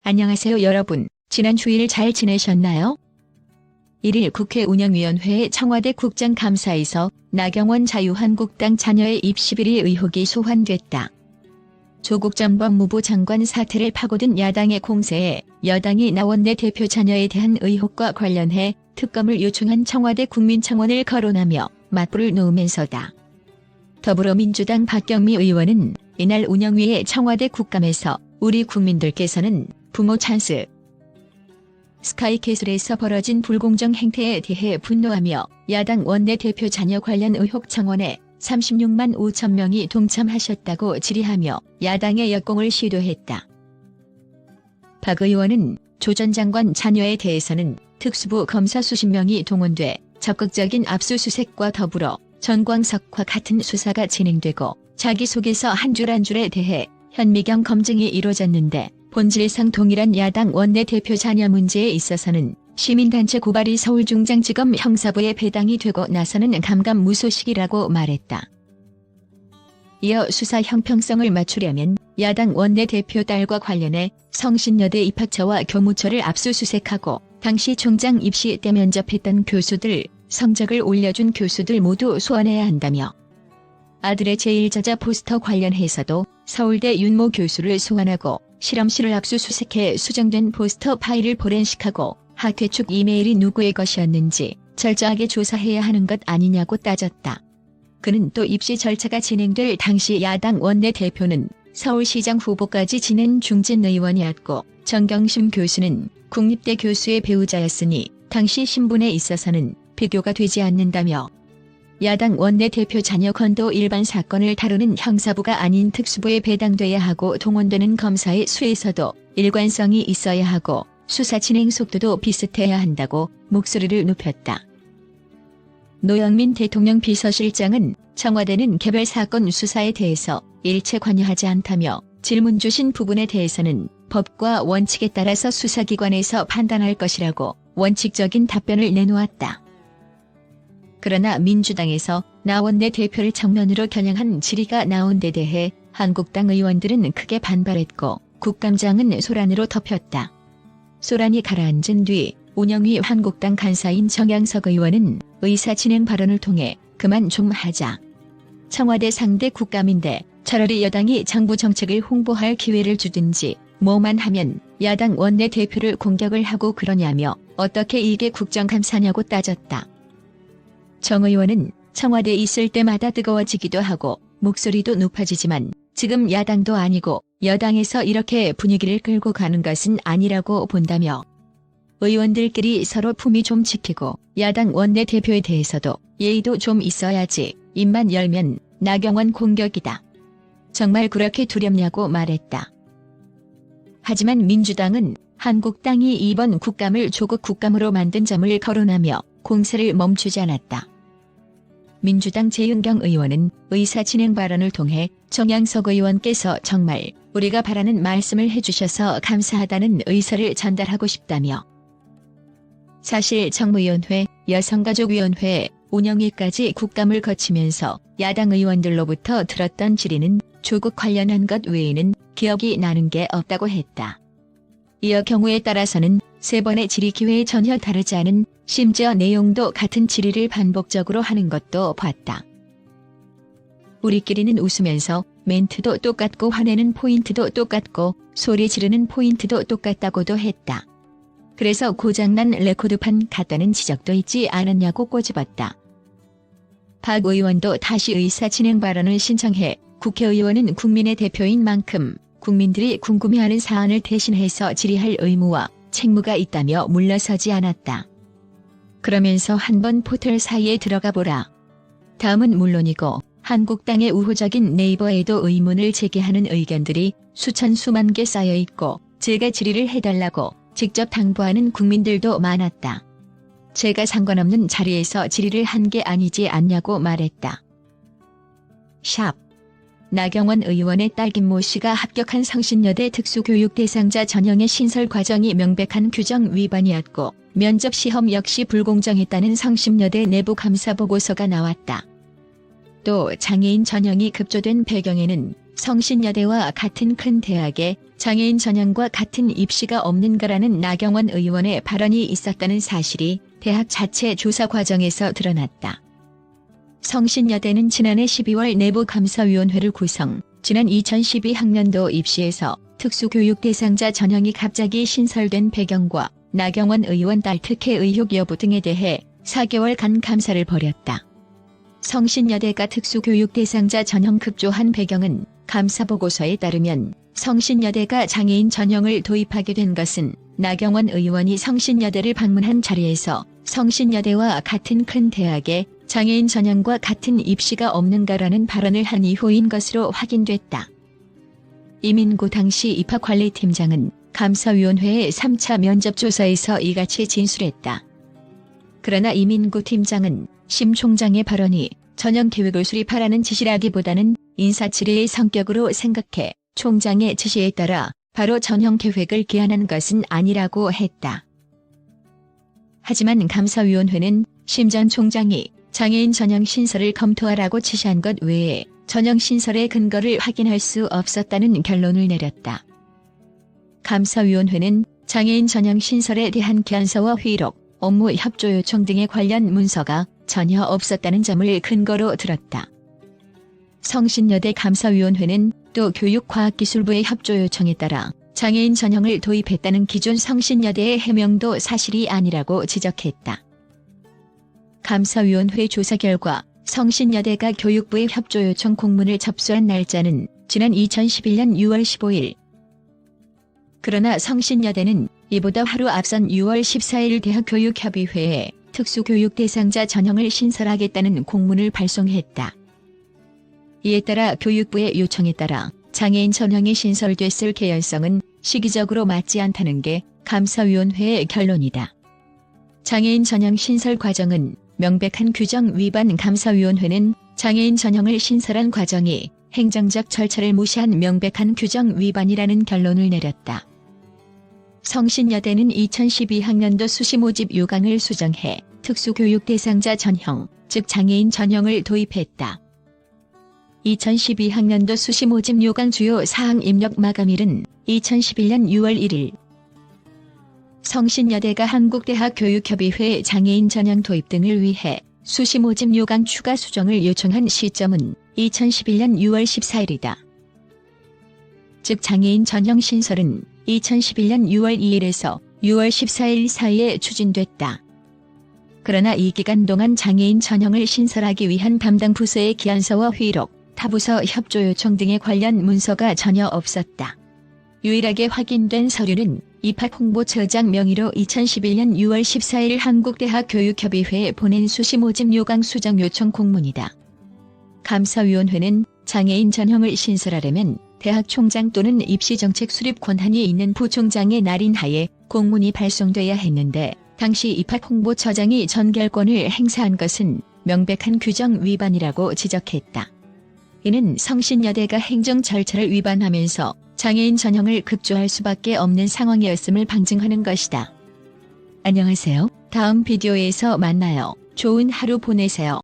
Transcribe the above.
안녕하세요 여러분. 지난 주일 잘 지내셨나요? 1일 국회 운영위원회 청와대 국정감사에서 나경원 자유한국당 자녀의 입시비리 의혹이 소환됐다. 조국 전 법무부 장관 사태를 파고든 야당의 공세에 여당이 나 원내대표 자녀에 대한 의혹과 관련해 특검을 요청한 청와대 국민청원을 거론하며 맞불을 놓으면서다. 더불어민주당 박경미 의원은 이날 운영위의 청와대 국감에서 우리 국민들께서는 부모 찬스 스카이캐슬에서 벌어진 불공정 행태에 대해 분노하며 야당 원내대표 자녀 관련 의혹 청원에 36만 5천 명이 동참하셨다고 질의하며 야당의 역공을 시도했다. 박 의원은 조 전 장관 자녀에 대해서는 특수부 검사 수십 명이 동원돼 적극적인 압수수색과 더불어 전광석과 같은 수사가 진행되고 자기소개서 한 줄 한 줄에 대해 현미경 검증이 이루어졌는데 본질상 동일한 야당 원내대표 자녀 문제에 있어서는 시민단체 고발이 서울중장지검 형사부에 배당이 되고 나서는 감감무소식이라고 말했다. 이어 수사 형평성을 맞추려면 야당 원내대표 딸과 관련해 성신여대 입학처와 교무처를 압수수색하고 당시 총장 입시 때 면접했던 교수들, 성적을 올려준 교수들 모두 소환해야 한다며 아들의 제1저자 포스터 관련해서도 서울대 윤모 교수를 소환하고 실험실을 압수수색해 수정된 포스터 파일을 포렌식하고 학회 측 이메일이 누구의 것이었는지 철저하게 조사해야 하는 것 아니냐고 따졌다. 그는 또 입시 절차가 진행될 당시 야당 원내대표는 서울시장 후보까지 지낸 중진 의원이었고 정경심 교수는 국립대 교수의 배우자였으니 당시 신분에 있어서는 비교가 되지 않는다며 야당 원내대표 자녀 건도 일반 사건을 다루는 형사부가 아닌 특수부에 배당돼야 하고 동원되는 검사의 수에서도 일관성이 있어야 하고 수사 진행 속도도 비슷해야 한다고 목소리를 높였다. 노영민 대통령 비서실장은 청와대는 개별 사건 수사에 대해서 일체 관여하지 않다며 질문 주신 부분에 대해서는 법과 원칙에 따라서 수사기관에서 판단할 것이라고 원칙적인 답변을 내놓았다. 그러나 민주당에서 나 원내대표를 정면으로 겨냥한 질의가 나온 데 대해 한국당 의원들은 크게 반발했고 국감장은 소란으로 덮였다. 소란이 가라앉은 뒤 운영위 한국당 간사인 정양석 의원은 의사진행 발언을 통해 그만 좀 하자. 청와대 상대 국감인데 차라리 여당이 정부 정책을 홍보할 기회를 주든지 뭐만 하면 야당 원내대표를 공격을 하고 그러냐며 어떻게 이게 국정감사냐고 따졌다. 정 의원은 청와대에 있을 때마다 뜨거워지기도 하고 목소리도 높아지지만 지금 야당도 아니고 여당에서 이렇게 분위기를 끌고 가는 것은 아니라고 본다며 의원들끼리 서로 품위 좀 지키고 야당 원내대표에 대해서도 예의도 좀 있어야지 입만 열면 나경원 공격이다. 정말 그렇게 두렵냐고 말했다. 하지만 민주당은 한국당이 이번 국감을 조국 국감으로 만든 점을 거론하며 공세를 멈추지 않았다. 민주당 재윤경 의원은 의사진행 발언을 통해 정양석 의원께서 정말 우리가 바라는 말씀을 해주셔서 감사하다는 의사를 전달하고 싶다며 사실 정무위원회, 여성가족위원회, 운영위까지 국감을 거치면서 야당 의원들로부터 들었던 질의는 조국 관련한 것 외에는 기억이 나는 게 없다고 했다. 이어 경우에 따라서는 3번의 질의 기회에 전혀 다르지 않은 심지어 내용도 같은 질의를 반복적으로 하는 것도 봤다. 우리끼리는 웃으면서 멘트도 똑같고 화내는 포인트도 똑같고 소리 지르는 포인트도 똑같다고도 했다. 그래서 고장난 레코드판 같다는 지적도 있지 않았냐고 꼬집었다. 박 의원도 다시 의사진행 발언을 신청해 국회의원은 국민의 대표인 만큼 국민들이 궁금해하는 사안을 대신해서 질의할 의무와 책무가 있다며 물러서지 않았다. 그러면서 한번 포털 사이에 들어가 보라. 다음은 물론이고 한국당의 우호적인 네이버에도 의문을 제기하는 의견들이 수천 수만 개 쌓여 있고 제가 질의를 해달라고 직접 당부하는 국민들도 많았다. 제가 상관없는 자리에서 질의를 한 게 아니지 않냐고 말했다. 샵. 나경원 의원의 딸 김모 씨가 합격한 성신여대 특수교육 대상자 전형의 신설 과정이 명백한 규정 위반이었고 면접 시험 역시 불공정했다는 성심여대 내부 감사 보고서가 나왔다. 또 장애인 전형이 급조된 배경에는 성신여대와 같은 큰 대학에 장애인 전형과 같은 입시가 없는가라는 나경원 의원의 발언이 있었다는 사실이 대학 자체 조사 과정에서 드러났다. 성신여대는 지난해 12월 내부감사위원회를 구성, 지난 2012학년도 입시에서 특수교육 대상자 전형이 갑자기 신설된 배경과 나경원 의원 딸 특혜 의혹 여부 등에 대해 4개월간 감사를 벌였다. 성신여대가 특수교육 대상자 전형 급조한 배경은 감사보고서에 따르면 성신여대가 장애인 전형을 도입하게 된 것은 나경원 의원이 성신여대를 방문한 자리에서 성신여대와 같은 큰 대학에 장애인 전형과 같은 입시가 없는가라는 발언을 한 이후인 것으로 확인됐다. 이민구 당시 입학관리팀장은 감사위원회의 3차 면접조사에서 이같이 진술했다. 그러나 이민구 팀장은 심 총장의 발언이 전형 계획을 수립하라는 지시라기보다는 인사치레의 성격으로 생각해 총장의 지시에 따라 바로 전형 계획을 기한한 것은 아니라고 했다. 하지만 감사위원회는 심 전 총장이 장애인 전형 신설을 검토하라고 지시한 것 외에 전형 신설의 근거를 확인할 수 없었다는 결론을 내렸다. 감사위원회는 장애인 전형 신설에 대한 기한서와 회의록, 업무 협조 요청 등의 관련 문서가 전혀 없었다는 점을 근거로 들었다. 성신여대 감사위원회는 또 교육과학기술부의 협조 요청에 따라 장애인 전형을 도입했다는 기존 성신여대의 해명도 사실이 아니라고 지적했다. 감사위원회 조사 결과 성신여대가 교육부의 협조 요청 공문을 접수한 날짜는 지난 2011년 6월 15일. 그러나 성신여대는 이보다 하루 앞선 6월 14일 대학교육협의회에 특수교육 대상자 전형을 신설하겠다는 공문을 발송했다. 이에 따라 교육부의 요청에 따라 장애인 전형이 신설됐을 개연성은 시기적으로 맞지 않다는 게 감사위원회의 결론이다. 장애인 전형 신설 과정은 명백한 규정 위반. 감사위원회는 장애인 전형을 신설한 과정이 행정적 절차를 무시한 명백한 규정 위반이라는 결론을 내렸다. 성신여대는 2012학년도 수시 모집 요강을 수정해 특수교육 대상자 전형, 즉 장애인 전형을 도입했다. 2012학년도 수시 모집 요강 주요 사항 입력 마감일은 2011년 6월 1일. 성신여대가 한국대학교육협의회 장애인 전형 도입 등을 위해 수시 모집 요강 추가 수정을 요청한 시점은 2011년 6월 14일이다. 즉 장애인 전형 신설은 2011년 6월 2일에서 6월 14일 사이에 추진됐다. 그러나 이 기간 동안 장애인 전형을 신설하기 위한 담당 부서의 기한서와 회의록, 타부서 협조 요청 등의 관련 문서가 전혀 없었다. 유일하게 확인된 서류는 입학홍보처장 명의로 2011년 6월 14일 한국대학교육협의회에 보낸 수시 모집 요강 수정 요청 공문이다. 감사위원회는 장애인 전형을 신설하려면 대학 총장 또는 입시정책 수립 권한이 있는 부총장의 날인하에 공문이 발송돼야 했는데 당시 입학홍보처장이 전결권을 행사한 것은 명백한 규정 위반이라고 지적했다. 이는 성신여대가 행정 절차를 위반하면서 장애인 전형을 급조할 수밖에 없는 상황이었음을 방증하는 것이다. 안녕하세요. 다음 비디오에서 만나요. 좋은 하루 보내세요.